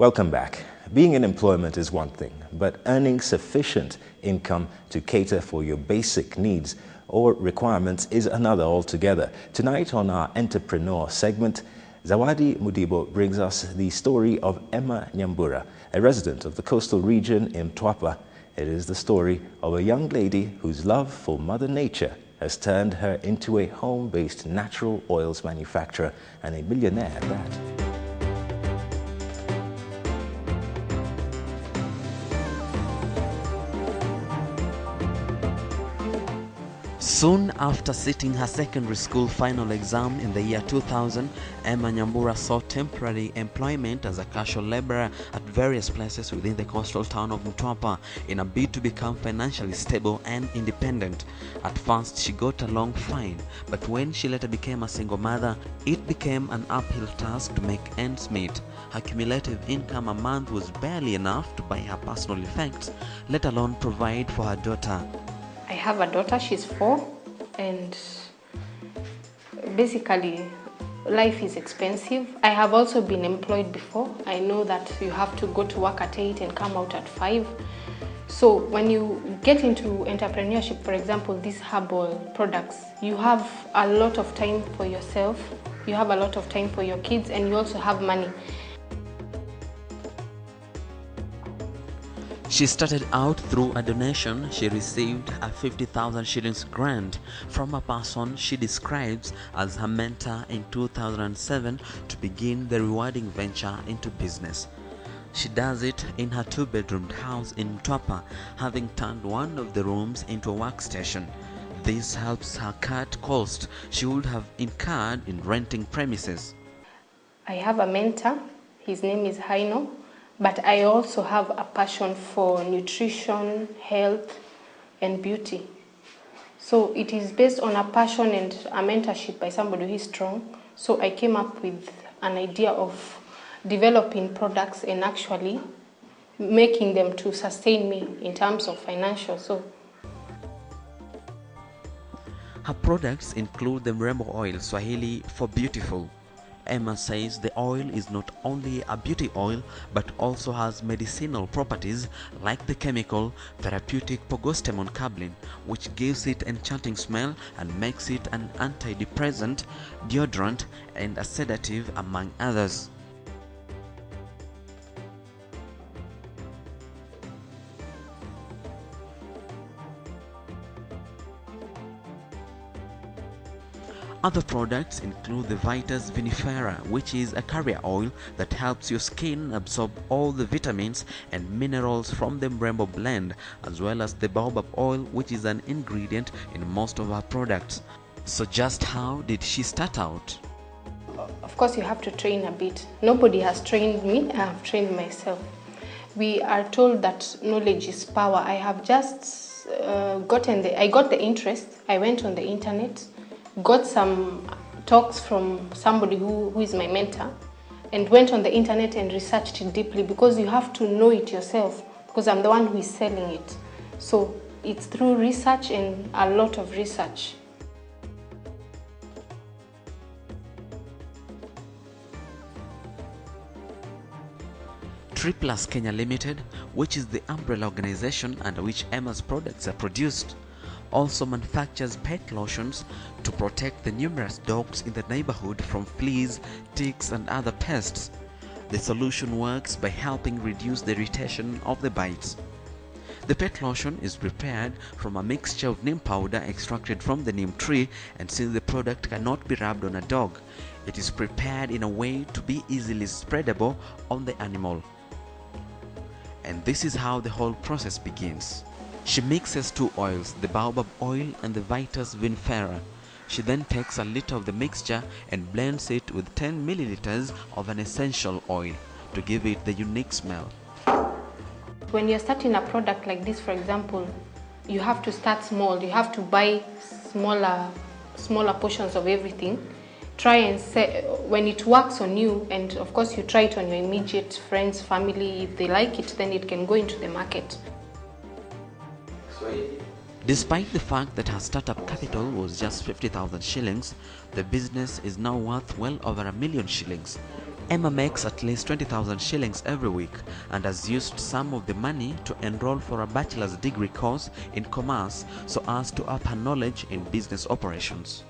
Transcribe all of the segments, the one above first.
Welcome back. Being in employment is one thing, but earning sufficient income to cater for your basic needs or requirements is another altogether. Tonight on our Entrepreneur segment, Zawadi Mudibo brings us the story of Emma Nyambura, a resident of the coastal region in Mtwapa. It is the story of a young lady whose love for Mother Nature has turned her into a home-based natural oils manufacturer and a millionaire at that. Soon after sitting her secondary school final exam in the year 2000, Emma Nyambura sought temporary employment as a casual laborer at various places within the coastal town of Mtwapa in a bid to become financially stable and independent. At first, she got along fine, but when she later became a single mother, it became an uphill task to make ends meet. Her cumulative income a month was barely enough to buy her personal effects, let alone provide for her daughter. I have a daughter, she's 4, and basically life is expensive. I have also been employed before. I know that you have to go to work at 8 and come out at 5. So when you get into entrepreneurship, for example, these herbal products, you have a lot of time for yourself, you have a lot of time for your kids, and you also have money. She started out through a donation. She received a 50,000 shillings grant from a person she describes as her mentor in 2007 to begin the rewarding venture into business. She does it in her 2-bedroomed house in Mtwapa, having turned one of the rooms into a workstation. This helps her cut costs she would have incurred in renting premises. I have a mentor, his name is Haino. But I also have a passion for nutrition, health, and beauty. So it is based on a passion and a mentorship by somebody who is strong. So I came up with an idea of developing products and actually making them to sustain me in terms of financial. Her products include the Mrembo oil, Swahili for beautiful. Emma says the oil is not only a beauty oil but also has medicinal properties like the chemical therapeutic Pogostemon Cablin, which gives it enchanting smell and makes it an antidepressant, deodorant, and a sedative, among others. Other products include the Vitas vinifera, which is a carrier oil that helps your skin absorb all the vitamins and minerals from the Mrembo blend, as well as the baobab oil, which is an ingredient in most of our products. So just how did she start out? Of course, you have to train a bit. Nobody has trained me, I have trained myself. We are told that knowledge is power. I have just I got the interest. I went on the internet, got some talks from somebody who is my mentor, and went on the internet and researched it deeply, because you have to know it yourself, because I'm the one who is selling it. So it's through research and a lot of research. Triplus Kenya Limited, which is the umbrella organization under which Emma's products are produced, also manufactures pet lotions to protect the numerous dogs in the neighborhood from fleas, ticks, and other pests. The solution works by helping reduce the irritation of the bites. The pet lotion is prepared from a mixture of neem powder extracted from the neem tree, and since the product cannot be rubbed on a dog, it is prepared in a way to be easily spreadable on the animal. And this is how the whole process begins. She mixes 2 oils, the baobab oil and the Vitas vinifera. She then takes a little of the mixture and blends it with 10 milliliters of an essential oil to give it the unique smell. When you're starting a product like this, for example, you have to start small. You have to buy smaller portions of everything. Try and say, when it works on you, and of course you try it on your immediate friends, family. If they like it, then it can go into the market. Despite the fact that her startup capital was just 50,000 shillings, the business is now worth well over 1 million shillings. Emma makes at least 20,000 shillings every week and has used some of the money to enroll for a bachelor's degree course in commerce so as to up her knowledge in business operations.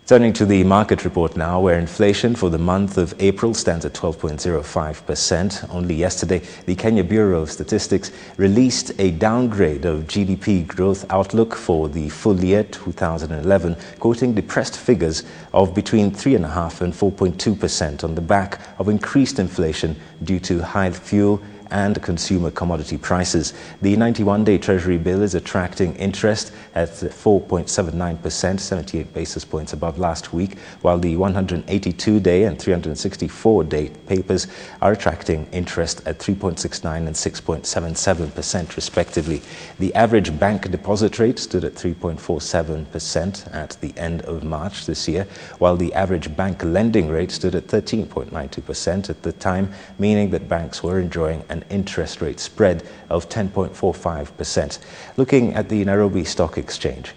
Turning to the market report now, where inflation for the month of April stands at 12.05%. Only yesterday, the Kenya Bureau of Statistics released a downgrade of GDP growth outlook for the full year 2011, quoting depressed figures of between 3.5% and 4.2% on the back of increased inflation due to high fuel and consumer commodity prices. The 91-day Treasury bill is attracting interest at 4.79%, 78 basis points above last week, while the 182-day and 364-day papers are attracting interest at 3.69% and 6.77% respectively. The average bank deposit rate stood at 3.47% at the end of March this year, while the average bank lending rate stood at 13.92% at the time, meaning that banks were enjoying an interest rate spread of 10.45%. Looking at the Nairobi Stock Exchange,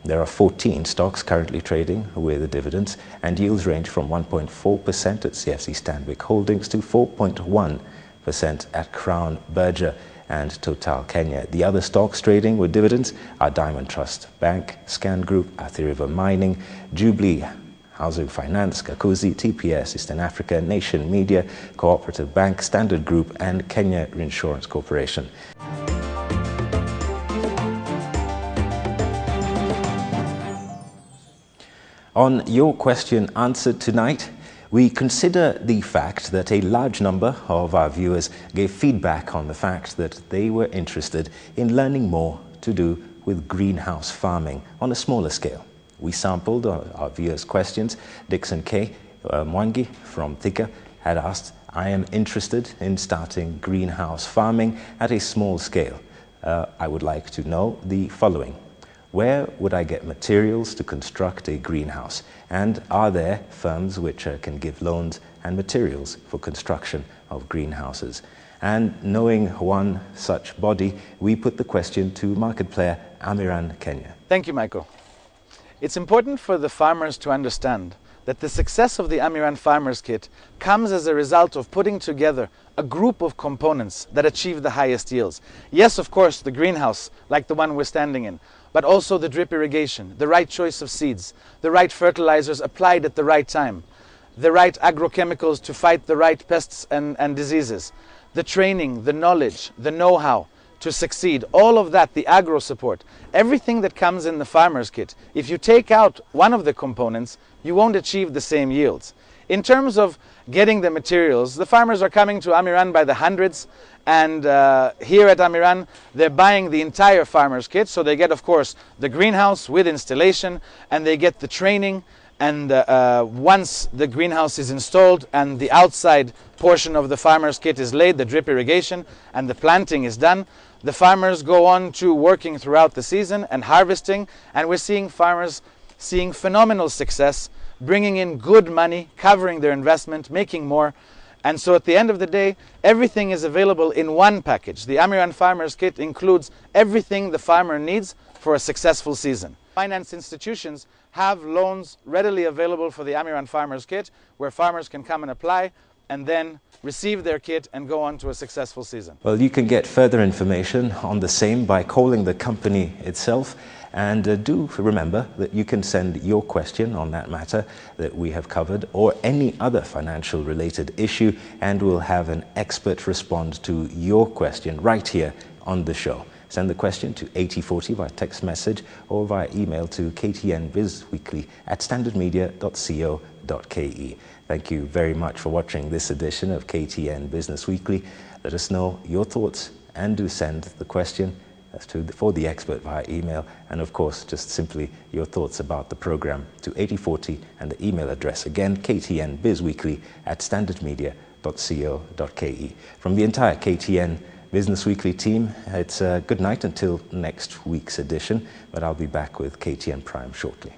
there are 14 stocks currently trading with dividends, and yields range from 1.4% at CFC Stanbic Holdings to 4.1% at Crown Berger and Total Kenya. The other stocks trading with dividends are Diamond Trust Bank, Scan Group, Athi River Mining, Jubilee Housing Finance, Kakuzi, TPS, Eastern Africa, Nation Media, Cooperative Bank, Standard Group, and Kenya Reinsurance Corporation. On your question answered tonight, we consider the fact that a large number of our viewers gave feedback on the fact that they were interested in learning more to do with greenhouse farming on a smaller scale. We sampled our viewers' questions. Dixon K. Mwangi from Thika had asked, I am interested in starting greenhouse farming at a small scale. I would like to know the following. Where would I get materials to construct a greenhouse? And are there firms which can give loans and materials for construction of greenhouses? And knowing one such body, we put the question to market player Amiran Kenya. Thank you, Michael. It's important for the farmers to understand that the success of the Amiran Farmers Kit comes as a result of putting together a group of components that achieve the highest yields. Yes, of course, the greenhouse, like the one we're standing in, but also the drip irrigation, the right choice of seeds, the right fertilizers applied at the right time, the right agrochemicals to fight the right pests and diseases, the training, the knowledge, the know-how to succeed, all of that, the agro support, everything that comes in the farmer's kit. If you take out one of the components, you won't achieve the same yields. In terms of getting the materials, the farmers are coming to Amiran by the hundreds, and here at Amiran, they're buying the entire farmer's kit. So they get, of course, the greenhouse with installation, and they get the training. And once the greenhouse is installed and the outside portion of the farmer's kit is laid, the drip irrigation and the planting is done, the farmers go on to working throughout the season and harvesting, and we're seeing farmers seeing phenomenal success, bringing in good money, covering their investment, making more. And so at the end of the day, everything is available in one package. The Amiran Farmers Kit includes everything the farmer needs for a successful season. Finance institutions have loans readily available for the Amiran Farmers Kit, where farmers can come and apply and then receive their kit and go on to a successful season. Well, you can get further information on the same by calling the company itself. And do remember that you can send your question on that matter that we have covered, or any other financial related issue, and we'll have an expert respond to your question right here on the show. Send the question to 8040 via text message or via email to ktnbizweekly@standardmedia.co.ke. Thank you very much for watching this edition of KTN Business Weekly. Let us know your thoughts and do send the question for the expert via email, and of course just simply your thoughts about the program to 8040, and the email address again ktnbizweekly@standardmedia.co.ke. From the entire KTN Business Weekly team, it's a good night until next week's edition, but I'll be back with KTN Prime shortly.